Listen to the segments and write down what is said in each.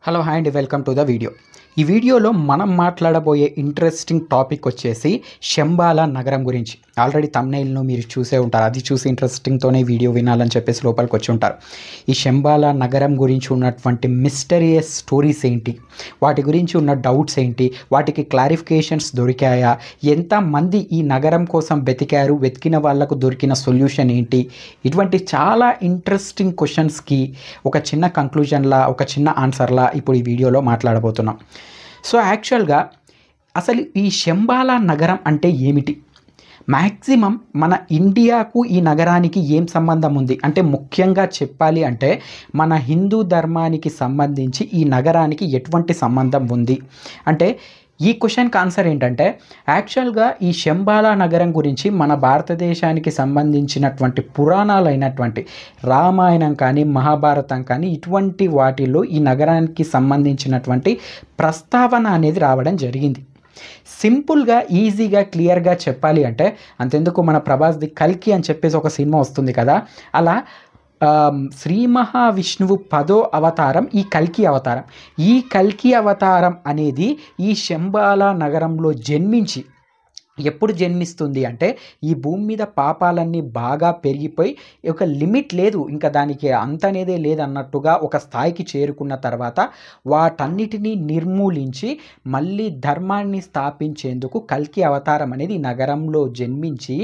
Hello hi అండి, welcome to the video. ఈ వీడియోలో మనం మాట్లాడబోయే ఇంట్రెస్టింగ్ టాపిక్ వచ్చేసి శంబాల నగరం గురించి. ఆల్రెడీ థంబ్నెయిల్ను మీరు చూసే ఉంటారు. అది చూసి ఇంట్రెస్టింగ్తోనే వీడియో వినాలని చెప్పేసి లోపలికి వచ్చి ఉంటారు. ఈ శంబాల నగరం గురించి ఉన్నటువంటి మిస్టరియస్ స్టోరీస్ ఏంటి, వాటి గురించి ఉన్న డౌట్స్ ఏంటి, వాటికి క్లారిఫికేషన్స్ దొరికాయా, ఎంతమంది ఈ నగరం కోసం వెతికారు, వెతికిన వాళ్ళకు దొరికిన సొల్యూషన్ ఏంటి, ఇటువంటి చాలా ఇంట్రెస్టింగ్ క్వశ్చన్స్కి ఒక చిన్న కంక్లూజన్లా, ఒక చిన్న ఆన్సర్లా ఇప్పుడు ఈ వీడియోలో మాట్లాడబోతున్నాం. సో యాక్చువల్గా అసలు ఈ శంబాల నగరం అంటే ఏమిటి, మ్యాక్సిమం మన ఇండియాకు ఈ నగరానికి ఏం సంబంధం ఉంది అంటే, ముఖ్యంగా చెప్పాలి అంటే మన హిందూ ధర్మానికి సంబంధించి ఈ నగరానికి ఎటువంటి సంబంధం ఉంది అంటే, ఈ క్వశ్చన్కి ఆన్సర్ ఏంటంటే, యాక్చువల్గా ఈ శంబాల నగరం గురించి మన భారతదేశానికి సంబంధించినటువంటి పురాణాలైనటువంటి రామాయణం కానీ మహాభారతం కానీ ఇటువంటి వాటిల్లో ఈ నగరానికి సంబంధించినటువంటి ప్రస్తావన అనేది రావడం జరిగింది. సింపుల్గా ఈజీగా క్లియర్గా చెప్పాలి అంటే, అంతెందుకు మన ప్రభాస్ది కల్కి అని చెప్పేసి ఒక సినిమా వస్తుంది కదా, అలా శ్రీ మహావిష్ణువు 10వ అవతారం ఈ కల్కి అవతారం. ఈ కల్కి అవతారం అనేది ఈ శంబాల నగరంలో జన్మించి ఎప్పుడు జన్మిస్తుంది అంటే, ఈ భూమి మీద పాపాలన్నీ బాగా పెరిగిపోయి ఒక లిమిట్ లేదు, ఇంకా దానికి అంత అనేదే లేదన్నట్టుగా ఒక స్థాయికి చేరుకున్న తర్వాత వాటన్నిటినీ నిర్మూలించి మళ్ళీ ధర్మాన్ని స్థాపించేందుకు కల్కి అవతారం అనేది ఈ నగరంలో జన్మించి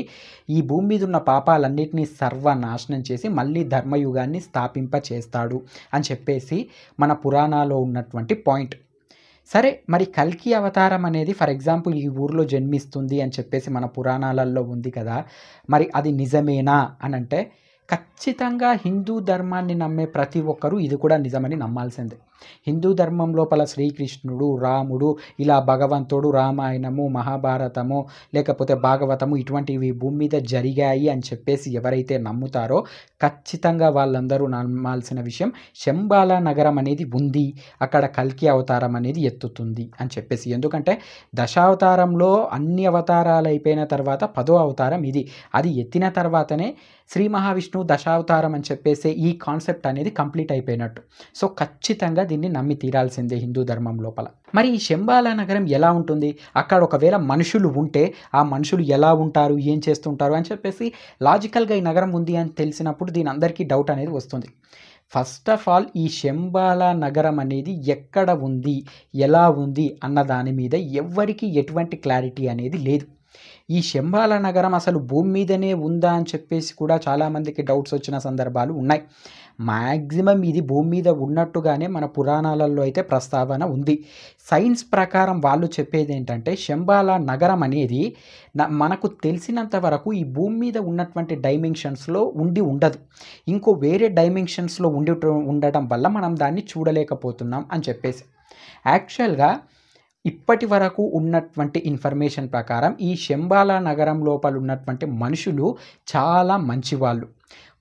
ఈ భూమి మీద ఉన్న పాపాలన్నిటినీ సర్వనాశనం చేసి మళ్ళీ ధర్మయుగాన్ని స్థాపింప చేస్తాడు అని చెప్పేసి మన పురాణాల్లో ఉన్నటువంటి పాయింట్. సరే, మరి కల్కి అవతారం అనేది ఫర్ ఎగ్జాంపుల్ ఈ ఊర్లో జన్మిస్తుంది అని చెప్పేసి మన పురాణాలలో ఉంది కదా, మరి అది నిజమేనా అని అంటే, ఖచ్చితంగా హిందూ ధర్మాన్ని నమ్మే ప్రతి ఒక్కరూ ఇది కూడా నిజమని నమ్మాల్సిందే. హిందూ ధర్మం లోపల శ్రీకృష్ణుడు, రాముడు, ఇలా భగవంతుడు, రామాయణము, మహాభారతము, లేకపోతే భాగవతము ఇటువంటివి భూమి మీద జరిగాయి అని చెప్పేసి ఎవరైతే నమ్ముతారో ఖచ్చితంగా వాళ్ళందరూ నమ్మాల్సిన విషయం, శంబాల నగరం అనేది ఉంది, అక్కడ కల్కి అవతారం అనేది ఎత్తుతుంది అని చెప్పేసి. ఎందుకంటే దశావతారంలో అన్ని అవతారాలు అయిపోయిన తర్వాత 10వ అవతారం ఇది. అది ఎత్తిన తర్వాతనే శ్రీ మహావిష్ణువు దశావతారం అని చెప్పేసి ఈ కాన్సెప్ట్ అనేది కంప్లీట్ అయిపోయినట్టు. సో ఖచ్చితంగా దీన్ని నమ్మి తీరాల్సిందే హిందూ ధర్మం లోపల. మరి ఈ శంబాల నగరం ఎలా ఉంటుంది, అక్కడ ఒకవేళ మనుషులు ఉంటే ఆ మనుషులు ఎలా ఉంటారు, ఏం చేస్తుంటారు అని చెప్పేసి లాజికల్గా ఈ నగరం ఉంది అని తెలిసినప్పుడు దీని అందరికీ డౌట్ అనేది వస్తుంది. ఫస్ట్ ఆఫ్ ఆల్ ఈ శంబాల నగరం అనేది ఎక్కడ ఉంది, ఎలా ఉంది అన్న దాని మీద ఎవ్వరికీ ఎటువంటి క్లారిటీ అనేది లేదు. ఈ శంబాల నగరం అసలు భూమి మీదనే ఉందా అని చెప్పేసి కూడా చాలామందికి డౌట్స్ వచ్చిన సందర్భాలు ఉన్నాయి. మ్యాక్సిమం ఇది భూమి మీద ఉన్నట్టుగానే మన పురాణాలలో అయితే ప్రస్తావన ఉంది. సైన్స్ ప్రకారం వాళ్ళు చెప్పేది ఏంటంటే, శంబాల నగరం అనేది మనకు తెలిసినంత వరకు ఈ భూమి మీద ఉన్నటువంటి డైమెన్షన్స్లో ఉండదు, ఇంకో వేరే డైమెన్షన్స్లో ఉండటం వల్ల మనం దాన్ని చూడలేకపోతున్నాం అని చెప్పేసి. యాక్చువల్గా ఇప్పటి వరకు ఉన్నటువంటి ఇన్ఫర్మేషన్ ప్రకారం ఈ శంబాల నగరం లోపల ఉన్నటువంటి మనుషులు చాలా మంచివాళ్ళు.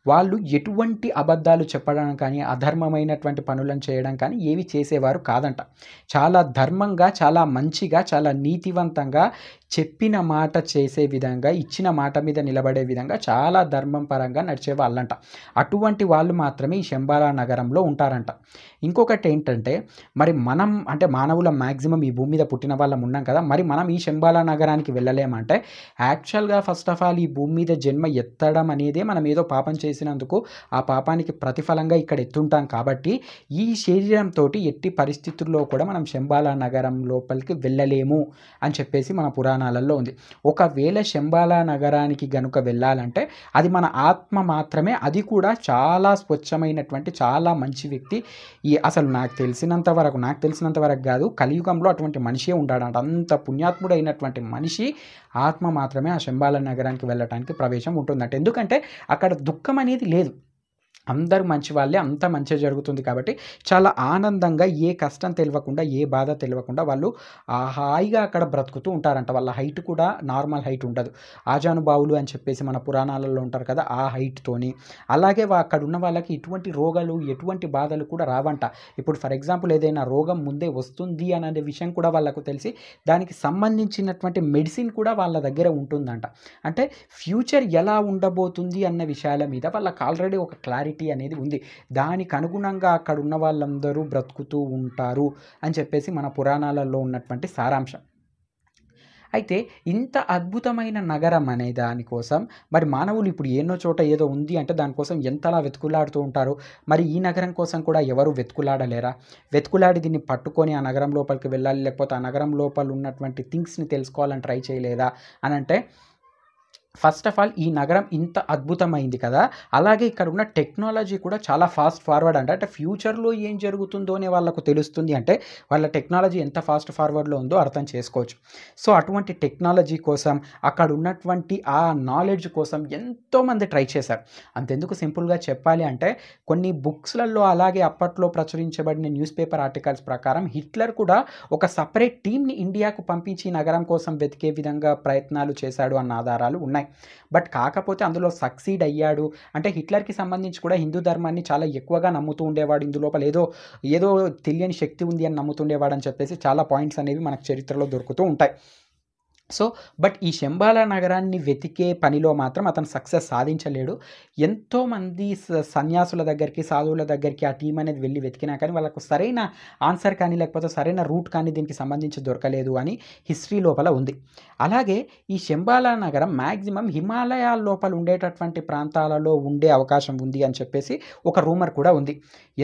వాళ్ళు ఎటువంటి అబద్ధాలు చెప్పడం కానీ, అధర్మమైనటువంటి పనులను చేయడం కానీ ఏవి చేసేవారు కాదంట. చాలా ధర్మంగా, చాలా మంచిగా, చాలా నీతివంతంగా చెప్పిన మాట చేసే విధంగా, ఇచ్చిన మాట మీద నిలబడే విధంగా చాలా ధర్మం పరంగా నడిచే వాళ్ళంట. అటువంటి వాళ్ళు మాత్రమే ఈ శంబాల నగరంలో ఉంటారంట. ఇంకొకటి ఏంటంటే, మరి మనం అంటే మానవుల మ్యాక్సిమం ఈ భూమి మీద పుట్టిన వాళ్ళం ఉన్నాం కదా, మరి మనం ఈ శంబాల నగరానికి వెళ్ళలేమంటే, యాక్చువల్గా ఫస్ట్ ఆఫ్ ఆల్ ఈ భూమి మీద జన్మ ఎత్తడం అనేదే మనం ఏదో పాపం చేసినందుకు ఆ పాపానికి ప్రతిఫలంగా ఇక్కడ ఎత్తుంటాం కాబట్టి ఈ శరీరంతో ఎట్టి పరిస్థితుల్లో కూడా మనం శంబాల నగరం లోపలికి వెళ్ళలేము అని చెప్పేసి మన పురాణాలలో ఉంది. ఒకవేళ శంబాల నగరానికి గనుక వెళ్ళాలంటే అది మన ఆత్మ మాత్రమే, అది కూడా చాలా స్వచ్ఛమైనటువంటి చాలా మంచి వ్యక్తి. అసలు నాకు తెలిసినంత వరకు కాదు, కలియుగంలో అటువంటి మనిషే ఉంటాడంట. అంత పుణ్యాత్ముడైనటువంటి మనిషి ఆత్మ మాత్రమే ఆ శంబాల నగరానికి వెళ్ళటానికి ప్రవేశం ఉంటుందంట. ఎందుకంటే అక్కడ దుఃఖం అనేది లేదు, అందరూ మంచి వాళ్ళే, అంత మంచిగా జరుగుతుంది కాబట్టి చాలా ఆనందంగా, ఏ కష్టం తెలియకుండా, ఏ బాధ తెలియకుండా వాళ్ళు హాయిగా అక్కడ బ్రతుకుతూ ఉంటారంట. వాళ్ళ హైట్ కూడా నార్మల్ హైట్ ఉండదు, ఆజానుబావులు అని చెప్పేసి మన పురాణాలలో ఉంటారు కదా, ఆ హైట్తోని. అలాగే అక్కడ ఉన్న వాళ్ళకి ఎటువంటి రోగాలు, ఎటువంటి బాధలు కూడా రావంట. ఇప్పుడు ఫర్ ఎగ్జాంపుల్ ఏదైనా రోగం ముందే వస్తుంది అనే విషయం కూడా వాళ్ళకు తెలిసి దానికి సంబంధించినటువంటి మెడిసిన్ కూడా వాళ్ళ దగ్గర ఉంటుందంట. అంటే ఫ్యూచర్ ఎలా ఉండబోతుంది అన్న విషయాల మీద వాళ్ళకి ఆల్రెడీ ఒక క్లారిటీ సొసైటీ అనేది ఉంది. దానికి అనుగుణంగా అక్కడ ఉన్న వాళ్ళందరూ బ్రతుకుతూ ఉంటారు అని చెప్పేసి మన పురాణాలలో ఉన్నటువంటి సారాంశం. అయితే ఇంత అద్భుతమైన నగరం అనే దానికోసం మరి మానవులు ఇప్పుడు ఎన్నో చోట ఏదో ఉంది అంటే దానికోసం ఎంతలా వెతుకులాడుతూ ఉంటారు. మరి ఈ నగరం కోసం కూడా ఎవరు వెతుకులాడలేరా? వెతుకులాడి దీన్ని పట్టుకొని ఆ నగరం లోపలికి వెళ్ళాలి, లేకపోతే ఆ నగరం లోపల ఉన్నటువంటి థింగ్స్ని తెలుసుకోవాలని ట్రై చేయలేదా అని అంటే, ఫస్ట్ ఆఫ్ ఆల్ ఈ నగరం ఇంత అద్భుతమైంది కదా, అలాగే ఇక్కడ ఉన్న టెక్నాలజీ కూడా చాలా ఫాస్ట్ ఫార్వర్డ్ అంటే ఫ్యూచర్లో ఏం జరుగుతుందో అని వాళ్ళకు తెలుస్తుంది అంటే వాళ్ళ టెక్నాలజీ ఎంత ఫాస్ట్ ఫార్వర్డ్లో ఉందో అర్థం చేసుకోవచ్చు. సో అటువంటి టెక్నాలజీ కోసం అక్కడ ఉన్నటువంటి ఆ నాలెడ్జ్ కోసం ఎంతోమంది ట్రై చేశారు. అంతెందుకు సింపుల్గా చెప్పాలి అంటే కొన్ని బుక్స్లలో అలాగే అప్పట్లో ప్రచురించబడిన న్యూస్ పేపర్ ఆర్టికల్స్ ప్రకారం హిట్లర్ కూడా ఒక సపరేట్ టీమ్ని ఇండియాకు పంపించి నగరం కోసం వెతికే విధంగా ప్రయత్నాలు చేశాడు అన్న ఆధారాలు ఉన్నాయి. బట్ కాకపోతే అందులో సక్సీడ్ అయ్యాడు అంటే హిట్లర్కి సంబంధించి కూడా హిందూ ధర్మాన్ని చాలా ఎక్కువగా నమ్ముతూ ఉండేవాడు. ఇందులోపల ఏదో ఏదో తెలియని శక్తి ఉంది అని నమ్ముతుండేవాడు అని చెప్పేసి చాలా పాయింట్స్ అనేవి మనకు చరిత్రలో దొరుకుతూ ఉంటాయి. సో బట్ ఈ శంబాలా నగరాన్ని వెతికే పనిలో మాత్రం అతను సక్సెస్ సాధించలేడు. ఎంతోమంది సన్యాసుల దగ్గరికి, సాధువుల దగ్గరికి ఆ టీం అనేది వెళ్ళి వెతికినా కానీ వాళ్ళకు సరైన ఆన్సర్ కానీ లేకపోతే సరైన రూట్ కానీ దీనికి సంబంధించి దొరకలేదు అని హిస్టరీ లోపల ఉంది. అలాగే ఈ శంబాలా నగరం మ్యాక్సిమం హిమాలయాల లోపల ఉండేటటువంటి ప్రాంతాలలో ఉండే అవకాశం ఉంది అని చెప్పేసి ఒక రూమర్ కూడా ఉంది.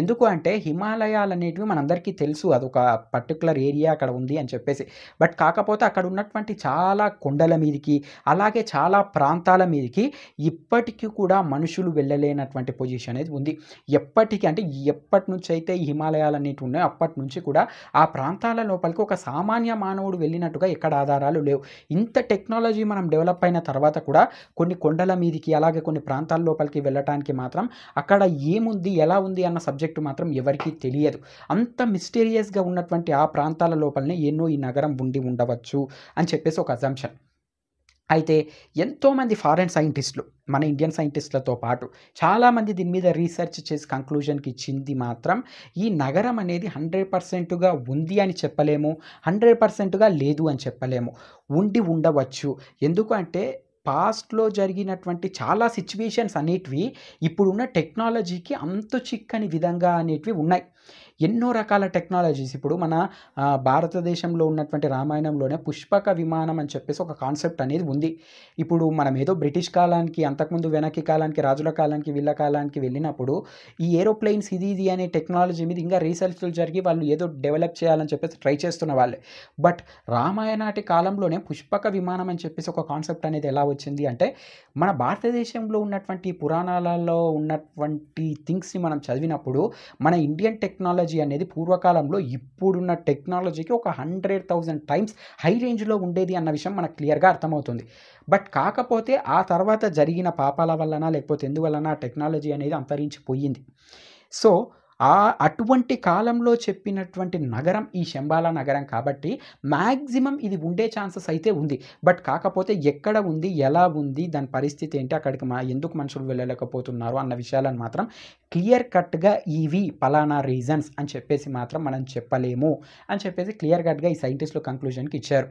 ఎందుకు అంటే హిమాలయాలు అనేటివి మనందరికీ తెలుసు, అదొక పర్టికులర్ ఏరియా అక్కడ ఉంది అని చెప్పేసి. బట్ కాకపోతే అక్కడ ఉన్నటువంటి చాలా కొండల మీదకి అలాగే చాలా ప్రాంతాల మీదకి ఇప్పటికీ కూడా మనుషులు వెళ్ళలేనటువంటి పొజిషన్ అనేది ఉంది. ఎప్పటికీ అంటే ఎప్పటి నుంచి అయితే ఈ హిమాలయాలు అనేటివి ఉన్నాయో అప్పటి నుంచి కూడా ఆ ప్రాంతాల లోపలికి ఒక సామాన్య మానవుడు వెళ్ళినట్టుగా ఎక్కడ ఆధారాలు లేవు. ఇంత టెక్నాలజీ మనం డెవలప్ అయిన తర్వాత కూడా కొన్ని కొండల మీదకి అలాగే కొన్ని ప్రాంతాల లోపలికి వెళ్ళటానికి మాత్రం అక్కడ ఏముంది ఎలా ఉంది అన్న సబ్జెక్టు మాత్రం ఎవరికీ తెలియదు. అంత మిస్టీరియస్గా ఉన్నటువంటి ఆ ప్రాంతాల లోపలనే ఎన్నో ఈ నగరం ఉండి ఉండవచ్చు అని చెప్పేసి ఒక అజంప్షన్. అయితే ఎంతోమంది ఫారెన్ సైంటిస్టులు మన ఇండియన్ సైంటిస్టులతో పాటు చాలామంది దీని మీద రీసెర్చ్ చేసి కంక్లూజన్కి ఇచ్చింది మాత్రం ఈ నగరం అనేది 100%గా ఉంది అని చెప్పలేము, 100%గా లేదు అని చెప్పలేము. ఉండి ఉండవచ్చు. ఎందుకు అంటే పాస్ట్లో జరిగినటువంటి చాలా సిచ్యువేషన్స్ అనేటివి ఇప్పుడున్న టెక్నాలజీకి అంతు చిక్కని విధంగా అనేటివి ఉన్నాయి. ఎన్నో రకాల టెక్నాలజీస్ ఇప్పుడు మన భారతదేశంలో ఉన్నటువంటి రామాయణంలోనే పుష్పక విమానం అని చెప్పేసి ఒక కాన్సెప్ట్ అనేది ఉంది. ఇప్పుడు మనం ఏదో బ్రిటిష్ కాలానికి అంతకుముందు వెనక్కి కాలానికి రాజుల కాలానికి వీళ్ళ కాలానికి వెళ్ళినప్పుడు ఈ ఏరోప్లేన్స్ ఇది అనే టెక్నాలజీ మీద ఇంకా రీసెర్చ్లు జరిగి వాళ్ళు ఏదో డెవలప్ చేయాలని చెప్పేసి ట్రై చేస్తున్న వాళ్ళే. బట్ రామాయణాటి కాలంలోనే పుష్పక విమానం అని చెప్పేసి ఒక కాన్సెప్ట్ అనేది ఎలా వచ్చింది అంటే మన భారతదేశంలో ఉన్నటువంటి పురాణాలలో ఉన్నటువంటి థింగ్స్ని మనం చదివినప్పుడు మన ఇండియన్ టెక్నాలజీ అనేది పూర్వకాలంలో ఇప్పుడున్న టెక్నాలజీకి ఒక 100,000 టైమ్స్ హై రేంజ్లో ఉండేది అన్న విషయం మనకు క్లియర్గా అర్థమవుతుంది. బట్ కాకపోతే ఆ తర్వాత జరిగిన పాపాల వలన లేకపోతే ఎందువలన టెక్నాలజీ అనేది అంతరించిపోయింది. సో అటువంటి కాలంలో చెప్పినటువంటి నగరం ఈ శంబాలా నగరం కాబట్టి మ్యాక్సిమం ఇది ఉండే ఛాన్సెస్ అయితే ఉంది. బట్ కాకపోతే ఎక్కడ ఉంది, ఎలా ఉంది, దాని పరిస్థితి ఏంటి, అక్కడికి ఎందుకు మనుషులు వెళ్ళలేకపోతున్నారు అన్న విషయాలను మాత్రం క్లియర్ కట్గా ఇవి పలానా రీజన్స్ అని చెప్పేసి మాత్రం మనం చెప్పలేము అని చెప్పేసి క్లియర్ కట్గా ఈ సైంటిస్టులు కంక్లూజన్కి ఇచ్చారు.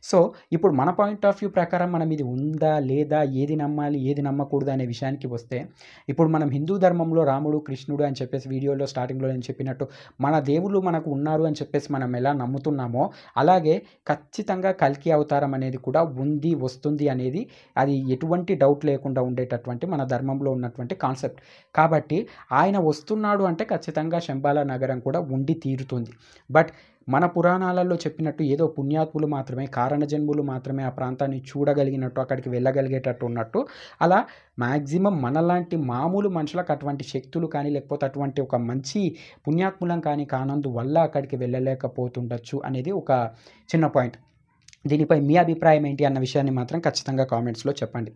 సో ఇప్పుడు మన పాయింట్ ఆఫ్ వ్యూ ప్రకారం మనం ఇది ఉందా లేదా, ఏది నమ్మాలి ఏది నమ్మకూడదు అనే విషయానికి వస్తే ఇప్పుడు మనం హిందూ ధర్మంలో రాముడు కృష్ణుడు అని చెప్పేసి వీడియోలో స్టార్టింగ్లో నేను చెప్పినట్టు మన దేవుళ్ళు మనకు ఉన్నారు అని చెప్పేసి మనం ఎలా నమ్ముతున్నామో అలాగే ఖచ్చితంగా కల్కి అవతారం అనేది కూడా ఉంది, వస్తుంది అనేది అది ఎటువంటి డౌట్ లేకుండా ఉండేటటువంటి మన ధర్మంలో ఉన్నటువంటి కాన్సెప్ట్. కాబట్టి ఆయన వస్తున్నాడు అంటే ఖచ్చితంగా శంబాలా నగరం కూడా ఉండి తీరుతుంది. బట్ మన పురాణాలలో చెప్పినట్టు ఏదో పుణ్యాత్ములు మాత్రమే, కారణజన్ములు మాత్రమే ఆ ప్రాంతాన్ని చూడగలిగినట్టు అక్కడికి వెళ్ళగలిగేటట్టు ఉన్నట్టు అలా మ్యాక్సిమం మనలాంటి మామూలు మనుషులకు అటువంటి శక్తులు కానీ లేకపోతే అటువంటి ఒక మంచి పుణ్యాత్ములం కానీ కానందువల్ల అక్కడికి వెళ్ళలేకపోతుండొచ్చు అనేది ఒక చిన్న పాయింట్. దీనిపై మీ అభిప్రాయం ఏంటి అన్న విషయాన్ని మాత్రం ఖచ్చితంగా కామెంట్స్లో చెప్పండి.